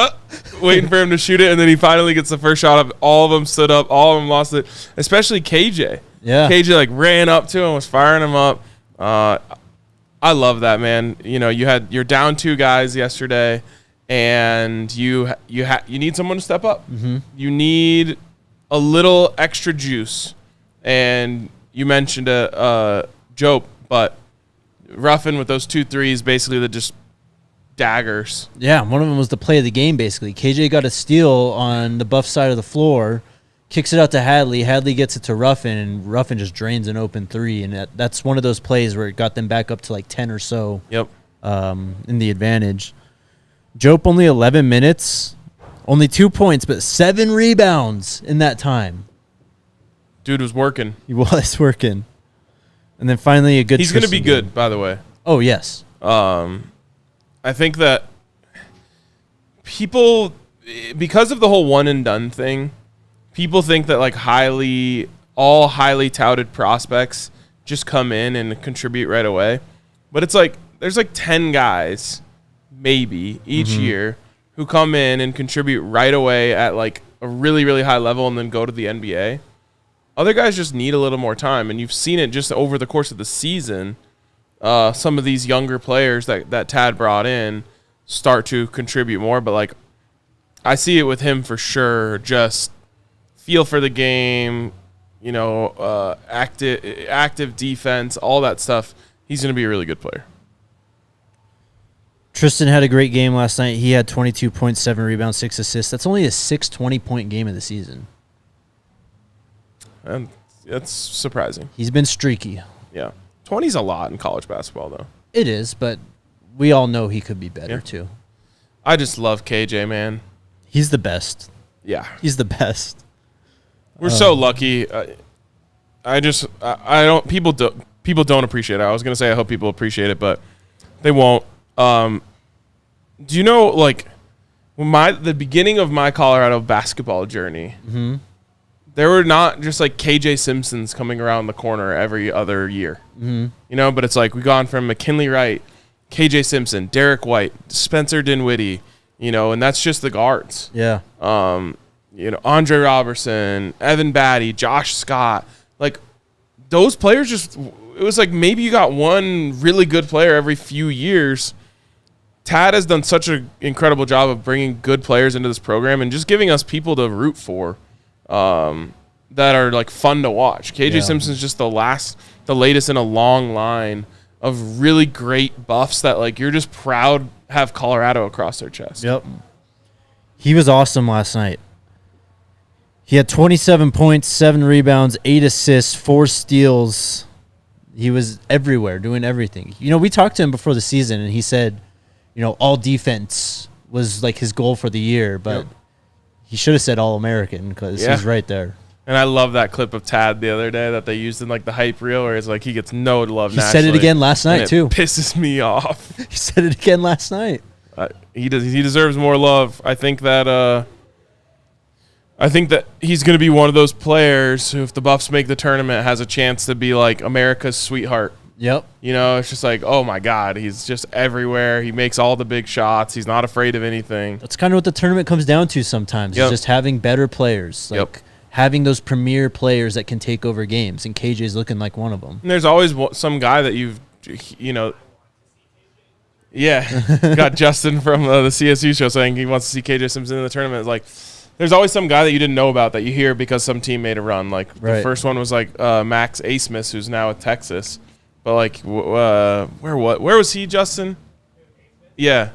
waiting for him to shoot it, and then he finally gets the first shot up. All of them stood up. All of them lost it, especially KJ. Yeah. KJ, like, ran up to him, was firing him up. I love that, man. You know, you're down 2 guys yesterday, and you need someone to step up. Mm-hmm. You need a little extra juice, and you mentioned Jope, but Ruffin with those 2 threes, basically the just daggers. Yeah, one of them was the play of the game. Basically, KJ got a steal on the Buff side of the floor. Kicks it out to Hadley. Hadley gets it to Ruffin, and Ruffin just drains an open 3. And that's one of those plays where it got them back up to like 10 or so. Yep. In the advantage. Jope only 11 minutes, only 2 points, but 7 rebounds in that time. Dude was working. He was working. And then finally a good. He's going to be good, by the way. Oh yes. I think that people, because of the whole one and done thing. People think that like all highly touted prospects just come in and contribute right away. But it's like there's like 10 guys maybe each year who come in and contribute right away at like a really, really high level and then go to the NBA. Other guys just need a little more time. And you've seen it just over the course of the season. Some of these younger players that Tad brought in start to contribute more. But like I see it with him for sure. Just feel for the game, you know, active defense, all that stuff. He's going to be a really good player. Tristan had a great game last night. He had 22 points, 7 rebounds, 6 assists. That's only his 6th 20-point game of the season. And that's surprising. He's been streaky. Yeah. 20's a lot in college basketball, though. It is, but we all know he could be better, too. I just love KJ, man. He's the best. Yeah. He's the best. We're so lucky. People don't appreciate it. I was going to say I hope people appreciate it, but they won't. Do you know, like, the beginning of my Colorado basketball journey, there were not just, like, KJ Simpsons coming around the corner every other year. You know, but it's like we've gone from McKinley Wright, KJ Simpson, Derek White, Spencer Dinwiddie, you know, and that's just the guards. Yeah. You know, Andre Robertson, Evan Batty, Josh Scott, like those players it was like maybe you got one really good player every few years. Tad has done such an incredible job of bringing good players into this program and just giving us people to root for that are like fun to watch. KJ Simpson's just the latest in a long line of really great buffs that like you're just proud have Colorado across their chest. Yep. He was awesome last night. He had 27 points, 7 rebounds, 8 assists, 4 steals. He was everywhere, doing everything. You know, we talked to him before the season, and he said, you know, all defense was like his goal for the year, but he should have said All-American because he's right there. And I love that clip of Tad the other day that they used in like the hype reel where it's like he gets no love nationally. He said it again last night, too. It pisses me off. He said it again last night. He deserves more love. I think that he's going to be one of those players who, if the Buffs make the tournament, has a chance to be like America's sweetheart. Yep. You know, it's just like, oh my God, he's just everywhere. He makes all the big shots. He's not afraid of anything. That's kind of what the tournament comes down to sometimes. It's just having better players. Like having those premier players that can take over games, and KJ's looking like one of them. And there's always some guy that you know. Yeah, got Justin from the CSU show saying he wants to see KJ Simpson in the tournament. It's like, there's always some guy that you didn't know about that you hear because some team made a run. Like the first one was like Max Asmus, who's now at Texas. But like, where was he, Justin? Yeah.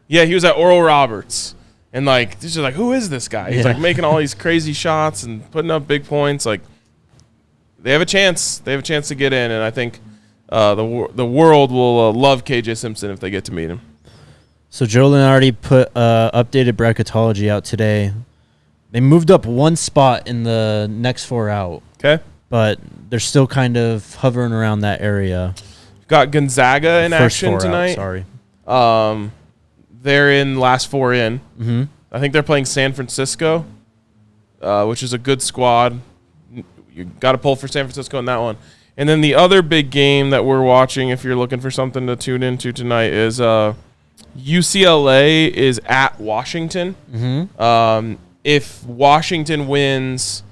Yeah, he was at Oral Roberts. And, like, just like, who is this guy? He's, like, making all these crazy shots and putting up big points. Like, they have a chance. They have a chance to get in, and I think the world will love KJ Simpson if they get to meet him. So Jolin already put updated bracketology out today. They moved up one spot in the next 4 out. Okay. But they're still kind of hovering around that area. Got Gonzaga in First action 4 tonight. out, sorry. They're in last 4 in. Mm-hmm. I think they're playing San Francisco, which is a good squad. You got to pull for San Francisco in that one. And then the other big game that we're watching, if you're looking for something to tune into tonight, is UCLA is at Washington. Mm-hmm. If Washington wins,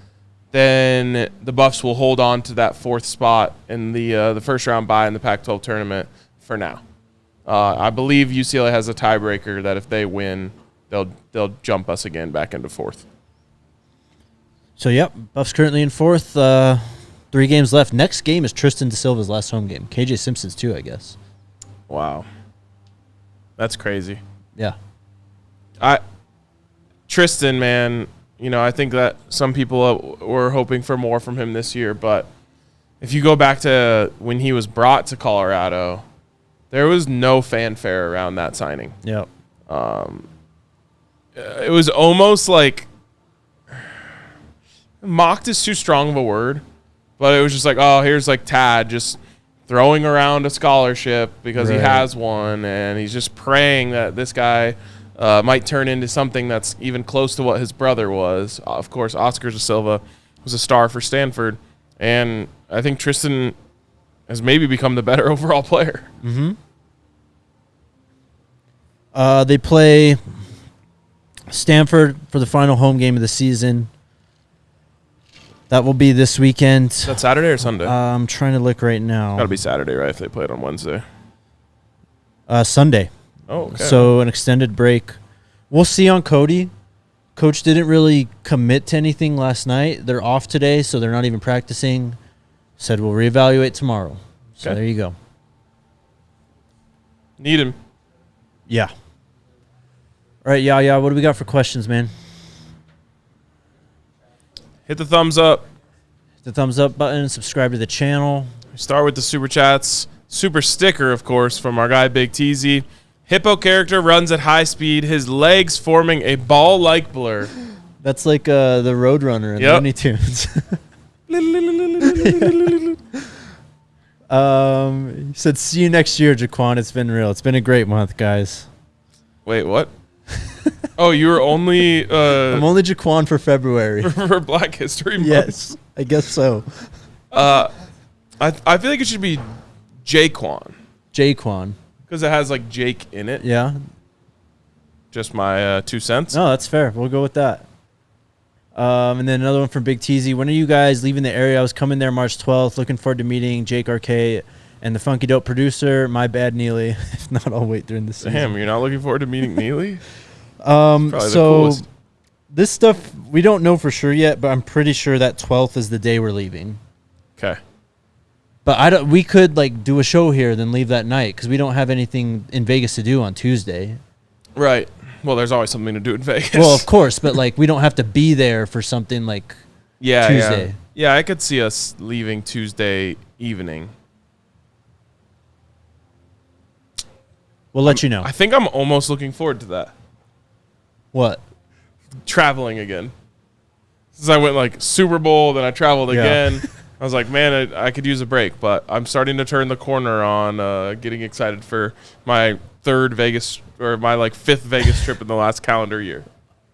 then the Buffs will hold on to that 4th spot in the first round bye in the Pac-12 tournament for now. I believe UCLA has a tiebreaker that if they win, they'll jump us again back into 4th. So, yep, Buffs currently in 4th. 3 games left. Next game is Tristan Da Silva's last home game. KJ Simpson's too, I guess. Wow. That's crazy. Yeah. Tristan, man, I think that some people were hoping for more from him this year, but if you go back to when he was brought to Colorado, there was no fanfare around that signing. Yep. It was almost like mocked is too strong of a word, but it was just like, oh, here's like Tad just throwing around a scholarship because he has one, and he's just praying that this guy might turn into something that's even close to what his brother was. Of course, Oscar Da Silva was a star for Stanford, and I think Tristan has maybe become the better overall player. Mm-hmm. They play Stanford for the final home game of the season. That will be this weekend. Is that Saturday or Sunday? I'm trying to look right now. Got to be Saturday, right, if they play it on Wednesday? Sunday. Oh, okay. So an extended break. We'll see on Cody. Coach didn't really commit to anything last night. They're off today, so they're not even practicing. Said we'll reevaluate tomorrow. So there you go. Need him. Yeah. All right, yeah. What do we got for questions, man? Hit the thumbs up. Hit the thumbs up button. Subscribe to the channel. Start with the super chats. Super sticker, of course, from our guy Big Teasy. Hippo character runs at high speed, his legs forming a ball-like blur. That's like the Roadrunner in Looney Tunes. He said, see you next year, Jaquan. It's been real. It's been a great month, guys. Wait, what? Oh, you were only... I'm only Jaquan for February. for Black History Month? Yes, I guess so. I feel like it should be Jaquan. Jaquan. Because it has, like, Jake in it. Yeah. Just my 2 cents. No, that's fair. We'll go with that. And then another one from Big Teasy. When are you guys leaving the area? I was coming there March 12th. Looking forward to meeting Jake RK and the Funky Dope producer. My bad, Neely. If not, I'll wait during the season. Damn, you're not looking forward to meeting Neely? So this stuff, we don't know for sure yet, but I'm pretty sure that 12th is the day we're leaving. Okay. But we could like do a show here, then leave that night because we don't have anything in Vegas to do on Tuesday. Right. Well, there's always something to do in Vegas. Well, of course, but like we don't have to be there for something like Tuesday. Yeah, I could see us leaving Tuesday evening. We'll let you know. I think I'm almost looking forward to that. What? Traveling again. Since I went like Super Bowl, then I traveled again. I was like, man, I could use a break, but I'm starting to turn the corner on getting excited for my third Vegas or my like 5th Vegas trip in the last calendar year.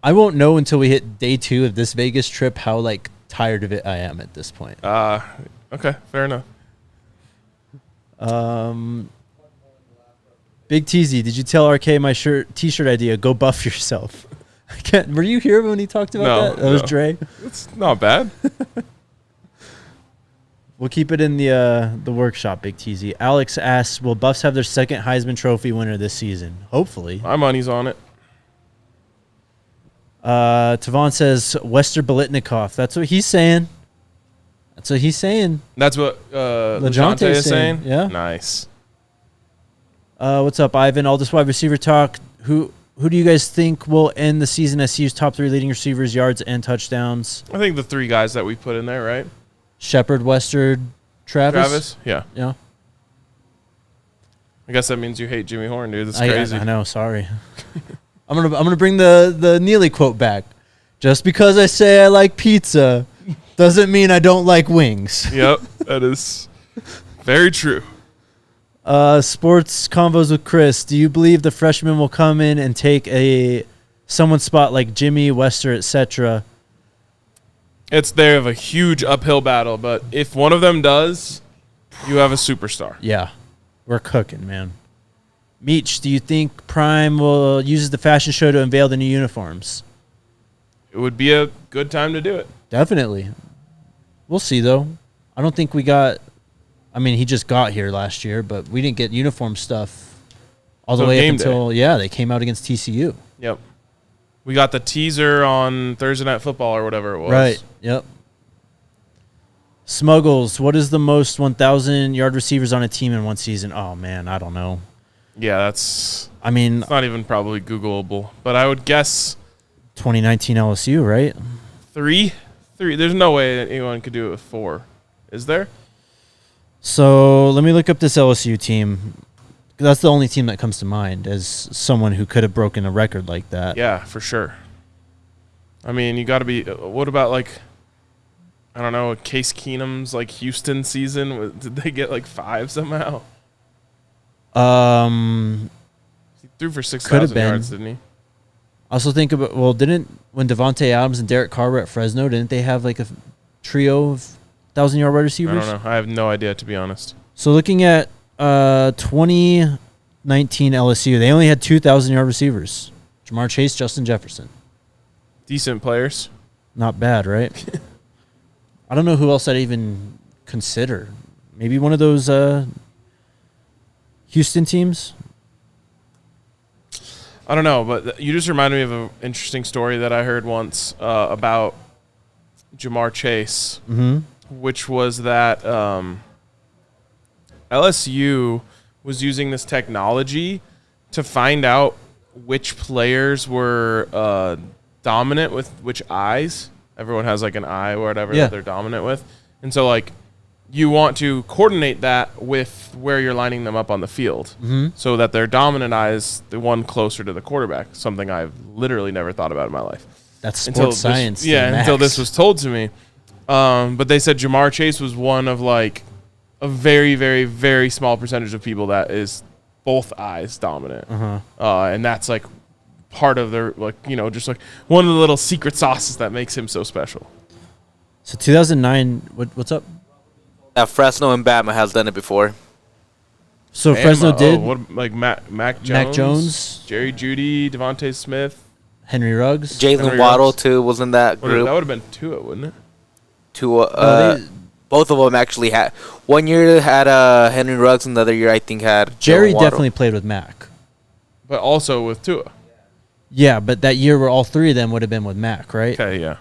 I won't know until we hit day 2 of this Vegas trip how like tired of it I am at this point. Okay, fair enough. Big Teasy, did you tell RK my t-shirt idea? Go buff yourself. Were you here when he talked about that? That was Dre. It's not bad. We'll keep it in the workshop, Big Teasy. Alex asks, will Buffs have their second Heisman Trophy winner this season? Hopefully. My money's on it. Tavon says, Wester Bolitnikoff. That's what he's saying. That's what he's saying. That's what LeJohntay is saying? Yeah. Nice. What's up, Ivan? All this wide receiver talk. Who do you guys think will end the season as CU's top 3 leading receivers, yards, and touchdowns? I think the 3 guys that we put in there, right? Shepard, Westard, Travis? Yeah. Yeah. I guess that means you hate Jimmy Horn, dude. That's crazy. I know, sorry. I'm gonna bring the Neely quote back. Just because I say I like pizza doesn't mean I don't like wings. Yep, that is very true. Sports Convos with Chris. Do you believe the freshmen will come in and take someone's spot like Jimmy, Wester, etc.? They have a huge uphill battle, but if one of them does, you have a superstar. Yeah, we're cooking, man. Meech, do you think Prime will use the fashion show to unveil the new uniforms? It would be a good time to do it. Definitely. We'll see, though. I don't think we got... I mean, he just got here last year, but we didn't get uniform stuff all the way up until... Day. Yeah, they came out against TCU. Yep. We got the teaser on Thursday Night Football or whatever it was. Right, yep. Smuggles, what is the most 1,000-yard receivers on a team in one season? Oh, man, I don't know. Yeah, that's... I mean... It's not even probably Googleable, but I would guess... 2019 LSU, right? 3? There's no way that anyone could do it with 4. Is there? So let me look up this LSU team. That's the only team that comes to mind as someone who could have broken a record like that. Yeah, for sure. I mean, you got to be... What about, like... I don't know, Case Keenum's, like, Houston season? Did they get, like, 5 somehow? He threw for 6,000 yards, didn't he? I also think about, when Devontae Adams and Derek Carr were at Fresno, didn't they have like a trio of 1,000-yard wide receivers? I don't know. I have no idea, to be honest. So looking at 2019 LSU, they only had 2,000-yard receivers. Jamar Chase, Justin Jefferson. Decent players. Not bad, right? I don't know who else I'd even consider. Maybe one of those Houston teams? I don't know, but you just reminded me of an interesting story that I heard once about Jamar Chase, which was that LSU was using this technology to find out which players were dominant with which eyes. Everyone has like an eye or whatever that they're dominant with. And so like you want to coordinate that with where you're lining them up on the field so that their dominant eye is the one closer to the quarterback, something I've literally never thought about in my life. That's sports science. Until this was told to me. But they said Jamar Chase was one of like a very, very, very small percentage of people that is both eyes dominant. And that's like part of their, like, you know, just like one of the little secret sauces that makes him so special. So 2009, what's up? Fresno and Bama has done it before. So Fresno did? Like Mac Jones? Mac Jones. Jerry Jeudy, Devontae Smith. Henry Ruggs. Jalen Waddle, too, was in that group. That would have been Tua, wouldn't it? Tua. Both of them actually had. One year had Henry Ruggs, and the other year I think had Jerry definitely played with Mac. But also with Tua. Yeah, but that year where all 3 of them would have been with Mac, right? Okay, yeah.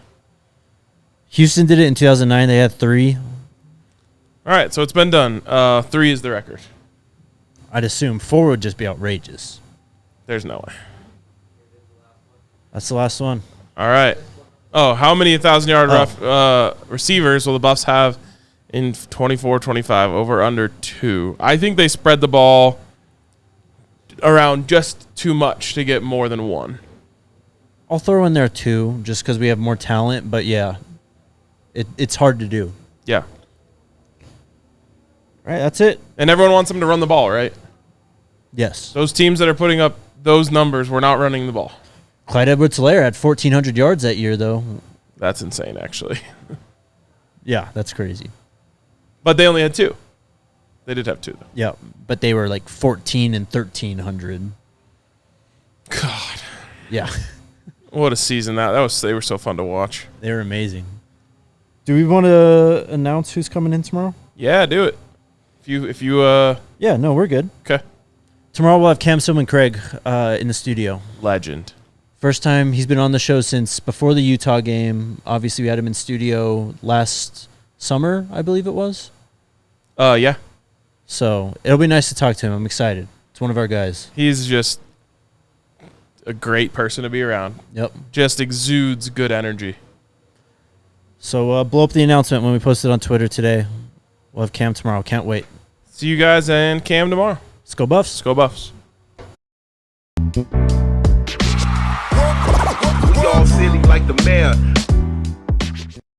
Houston did it in 2009. They had 3. All right, so it's been done. 3 is the record. I'd assume 4 would just be outrageous. There's no way. That's the last one. All right. Oh, how many 1,000-yard receivers will the Buffs have in 24-25? Over under 2. I think they spread the ball around just too much to get more than 1. I'll throw in there 2 just because we have more talent, but yeah, it's hard to do. Yeah. Right, that's it. And everyone wants them to run the ball, right? Yes. Those teams that are putting up those numbers were not running the ball. Clyde Edwards-Helaire had 1,400 yards that year, though. That's insane, actually. Yeah, that's crazy. But they only had 2. They did have 2, though. Yeah, but they were like 14 and 1,300. God. Yeah. What a season that was. They were so fun to watch. They were amazing. Do we want to announce who's coming in tomorrow? Yeah, do it. If you Yeah, no, we're good. Okay. Tomorrow we'll have Cam Silman Craig in the studio. Legend. First time he's been on the show since before the Utah game. Obviously, we had him in studio last summer, I believe it was. Yeah. So it'll be nice to talk to him. I'm excited. one of our guys. He's just a great person to be around. Yep. Just exudes good energy. So blow up the announcement when we post it on Twitter today. We'll have Cam tomorrow. Can't wait. See you guys and Cam tomorrow. Let's go Buffs. Let's go Buffs. We all silly like the mayor.